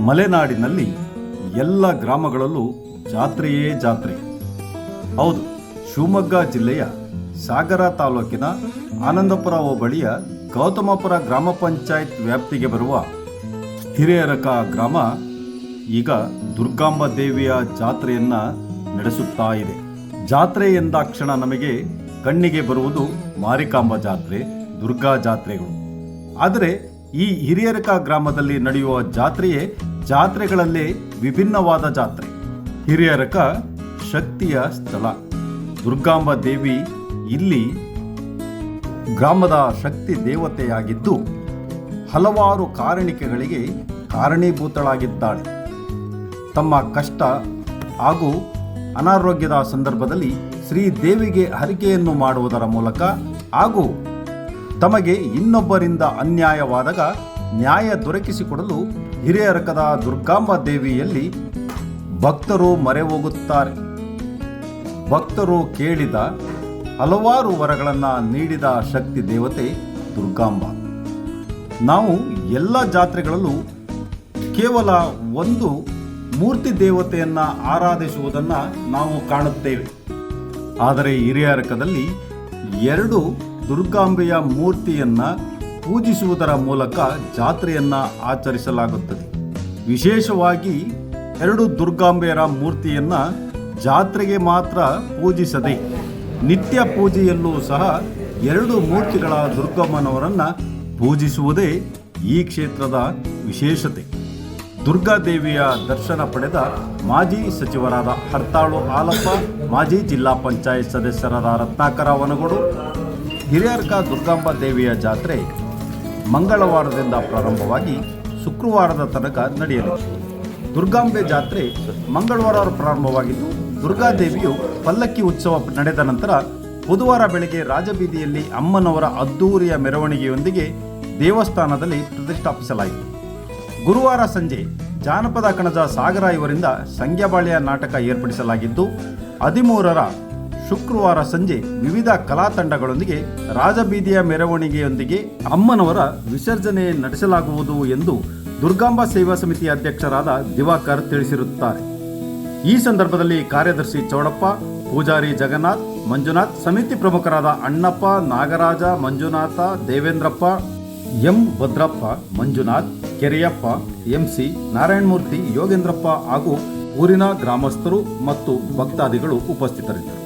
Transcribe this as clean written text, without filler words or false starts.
ಮಲೆನಾಡಿನಲ್ಲಿ ಎಲ್ಲ ಗ್ರಾಮಗಳಲ್ಲೂ ಜಾತ್ರೆಯೇ ಜಾತ್ರೆ. ಹೌದು, ಶಿವಮೊಗ್ಗ ಜಿಲ್ಲೆಯ ಸಾಗರ ತಾಲೂಕಿನ ಆನಂದಪುರ ಹೋಬಳಿಯ ಗೌತಮಪುರ ಗ್ರಾಮ ಪಂಚಾಯತ್ ವ್ಯಾಪ್ತಿಗೆ ಬರುವ ಹಿರಿಯರಕ ಗ್ರಾಮ ಈಗ ದುರ್ಗಾಂಬ ದೇವಿಯ ಜಾತ್ರೆಯನ್ನು ನಡೆಸುತ್ತಾ ಇದೆ. ಜಾತ್ರೆ ಎಂದಾಕ್ಷಣ ನಮಗೆ ಕಣ್ಣಿಗೆ ಬರುವುದು ಮಾರಿಕಾಂಬ ಜಾತ್ರೆ, ದುರ್ಗಾ ಜಾತ್ರೆಗಳು. ಆದರೆ ಈ ಹಿರಿಯರಕ ಗ್ರಾಮದಲ್ಲಿ ನಡೆಯುವ ಜಾತ್ರೆಯೇ ಜಾತ್ರೆಗಳಲ್ಲೇ ವಿಭಿನ್ನವಾದ ಜಾತ್ರೆ. ಹಿರಿಯರಕ ಶಕ್ತಿಯ ಸ್ಥಳ. ದುರ್ಗಾಂಬ ದೇವಿ ಇಲ್ಲಿ ಗ್ರಾಮದ ಶಕ್ತಿ ದೇವತೆಯಾಗಿದ್ದು ಹಲವಾರು ಕಾರಣಿಕೆಗಳಿಗೆ ಕಾರಣೀಭೂತಳಾಗಿದ್ದಾಳೆ. ತಮ್ಮ ಕಷ್ಟ ಹಾಗೂ ಅನಾರೋಗ್ಯದ ಸಂದರ್ಭದಲ್ಲಿ ಶ್ರೀದೇವಿಗೆ ಹರಿಕೆಯನ್ನು ಮಾಡುವುದರ ಮೂಲಕ ಹಾಗೂ ತಮಗೆ ಇನ್ನೊಬ್ಬರಿಂದ ಅನ್ಯಾಯವಾದಾಗ ನ್ಯಾಯ ದೊರಕಿಸಿಕೊಡಲು ಹಿರಿಯರಕದ ದುರ್ಗಾಂಬ ದೇವಿಯಲ್ಲಿ ಭಕ್ತರು ಮೊರೆ ಹೋಗುತ್ತಾರೆ. ಭಕ್ತರು ಕೇಳಿದ ಹಲವಾರು ವರಗಳನ್ನು ನೀಡಿದ ಶಕ್ತಿ ದೇವತೆ ದುರ್ಗಾಂಬ. ನಾವು ಎಲ್ಲ ಜಾತ್ರೆಗಳಲ್ಲೂ ಕೇವಲ ಒಂದು ಮೂರ್ತಿ ದೇವತೆಯನ್ನು ಆರಾಧಿಸುವುದನ್ನು ನಾವು ಕಾಣುತ್ತೇವೆ. ಆದರೆ ಹಿರಿಯರಕದಲ್ಲಿ ಎರಡು ದುರ್ಗಾಂಬೆಯ ಮೂರ್ತಿಯನ್ನು ಪೂಜಿಸುವುದರ ಮೂಲಕ ಜಾತ್ರೆಯನ್ನು ಆಚರಿಸಲಾಗುತ್ತದೆ. ವಿಶೇಷವಾಗಿ ಎರಡು ದುರ್ಗಾಂಬೆಯರ ಮೂರ್ತಿಯನ್ನು ಜಾತ್ರೆಗೆ ಮಾತ್ರ ಪೂಜಿಸದೆ ನಿತ್ಯ ಪೂಜೆಯಲ್ಲೂ ಸಹ ಎರಡು ಮೂರ್ತಿಗಳ ದುರ್ಗಮ್ಮನವರನ್ನು ಪೂಜಿಸುವುದೇ ಈ ಕ್ಷೇತ್ರದ ವಿಶೇಷತೆ. ದುರ್ಗಾದೇವಿಯ ದರ್ಶನ ಪಡೆದ ಮಾಜಿ ಸಚಿವರಾದ ಹರ್ತಾಳು ಹಾಲಪ್ಪ, ಮಾಜಿ ಜಿಲ್ಲಾ ಪಂಚಾಯತ್ ಸದಸ್ಯರಾದ ರತ್ನಾಕರ ವನಗೋಡು, ಹಿರಿಯರಕ ದುರ್ಗಾಂಬ ದೇವಿಯ ಜಾತ್ರೆ ಮಂಗಳವಾರದಿಂದ ಪ್ರಾರಂಭವಾಗಿ ಶುಕ್ರವಾರದ ತನಕ ನಡೆಯಲಿದೆ. ದುರ್ಗಾಂಬೆ ಜಾತ್ರೆ ಮಂಗಳವಾರ ಪ್ರಾರಂಭವಾಗಿದ್ದು, ದುರ್ಗಾದೇವಿಯು ಪಲ್ಲಕ್ಕಿ ಉತ್ಸವ ನಡೆದ ನಂತರ ಬುಧವಾರ ಬೆಳಗ್ಗೆ ರಾಜಬೀದಿಯಲ್ಲಿ ಅಮ್ಮನವರ ಅದ್ದೂರಿಯ ಮೆರವಣಿಗೆಯೊಂದಿಗೆ ದೇವಸ್ಥಾನದಲ್ಲಿ ಪ್ರತಿಷ್ಠಾಪಿಸಲಾಯಿತು. ಗುರುವಾರ ಸಂಜೆ ಜಾನಪದ ಕಣಜ ಸಾಗರ ಇವರಿಂದ ಸಂಗ್ಯಾಬಾಳ್ಯ ನಾಟಕ ಏರ್ಪಡಿಸಲಾಗಿದ್ದು, 13ರ ಶುಕ್ರವಾರ ಸಂಜೆ ವಿವಿಧ ಕಲಾ ತಂಡಗಳೊಂದಿಗೆ ರಾಜಬೀದಿಯ ಮೆರವಣಿಗೆಯೊಂದಿಗೆ ಅಮ್ಮನವರ ವಿಸರ್ಜನೆ ನಡೆಸಲಾಗುವುದು ಎಂದು ದುರ್ಗಾಂಬ ಸೇವಾ ಸಮಿತಿ ಅಧ್ಯಕ್ಷರಾದ ದಿವಾಕರ್ ತಿಳಿಸಿರುತ್ತಾರೆ. ಈ ಸಂದರ್ಭದಲ್ಲಿ ಕಾರ್ಯದರ್ಶಿ ಚೌಡಪ್ಪ, ಪೂಜಾರಿ ಜಗನ್ನಾಥ್, ಮಂಜುನಾಥ್, ಸಮಿತಿ ಪ್ರಮುಖರಾದ ಅಣ್ಣಪ್ಪ, ನಾಗರಾಜ, ಮಂಜುನಾಥ, ದೇವೇಂದ್ರಪ್ಪ, ಎಂ ಭದ್ರಪ್ಪ, ಮಂಜುನಾಥ್, ಕೆರೆಯಪ್ಪ, ಎಂಸಿ, ನಾರಾಯಣಮೂರ್ತಿ, ಯೋಗೇಂದ್ರಪ್ಪ ಹಾಗೂ ಊರಿನ ಗ್ರಾಮಸ್ಥರು ಮತ್ತು ಭಕ್ತಾದಿಗಳು ಉಪಸ್ಥಿತರಿದ್ದರು.